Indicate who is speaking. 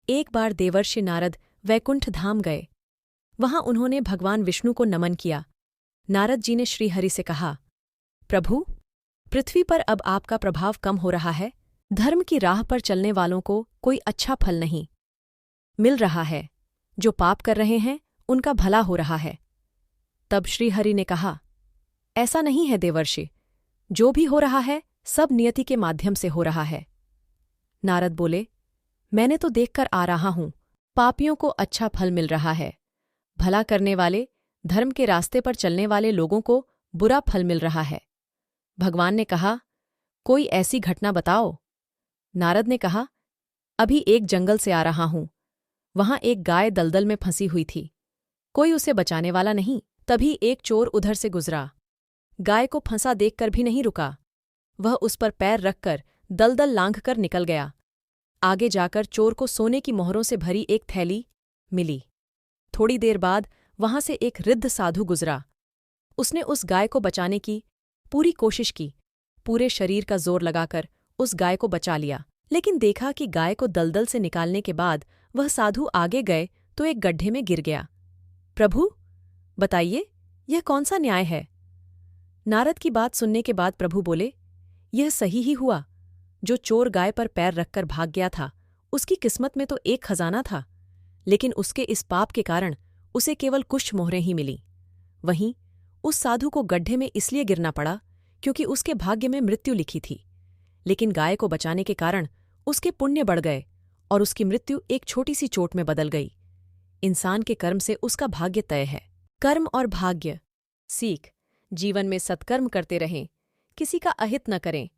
Speaker 1: एक बार देवर्षि नारद वैकुंठ धाम गए। वहां उन्होंने भगवान विष्णु को नमन किया। नारद जी ने श्रीहरि से कहा, प्रभु, पृथ्वी पर अब आपका प्रभाव कम हो रहा है। धर्म की राह पर चलने वालों को कोई अच्छा फल नहीं मिल रहा है। जो पाप कर रहे हैं उनका भला हो रहा है। तब श्रीहरि ने कहा, ऐसा नहीं है देवर्षि, जो भी हो रहा है सब नियति के माध्यम से हो रहा है। नारद बोले, मैंने तो देखकर आ रहा हूं, पापियों को अच्छा फल मिल रहा है, भला करने वाले, धर्म के रास्ते पर चलने वाले लोगों को बुरा फल मिल रहा है। भगवान ने कहा, कोई ऐसी घटना बताओ। नारद ने कहा, अभी एक जंगल से आ रहा हूं। वहां एक गाय दलदल में फंसी हुई थी। कोई उसे बचाने वाला नहीं। तभी एक चोर उधर से गुजरा। गाय को फंसा देखकर भी नहीं रुका। वह उस पर पैर रखकर दलदल लांघकर निकल गया। आगे जाकर चोर को सोने की मोहरों से भरी एक थैली मिली। थोड़ी देर बाद वहां से एक वृद्ध साधु गुजरा। उसने उस गाय को बचाने की पूरी कोशिश की, पूरे शरीर का जोर लगाकर उस गाय को बचा लिया। लेकिन देखा कि गाय को दलदल से निकालने के बाद वह साधु आगे गए तो एक गड्ढे में गिर गया। प्रभु, बताइए, यह कौन सा न्याय है? नारद की बात सुनने के बाद प्रभु बोले, यह सही ही हुआ। जो चोर गाय पर पैर रखकर भाग गया था, उसकी किस्मत में तो एक खजाना था, लेकिन उसके इस पाप के कारण उसे केवल कुछ मोहरें ही मिली। वहीं उस साधु को गड्ढे में इसलिए गिरना पड़ा क्योंकि उसके भाग्य में मृत्यु लिखी थी। लेकिन गाय को बचाने के कारण उसके पुण्य बढ़ गए और उसकी मृत्यु एक छोटी सी चोट में बदल गई। इंसान के कर्म से उसका भाग्य तय है। कर्म और भाग्य। सीख, जीवन में सत्कर्म करते रहें, किसी का अहित न करें,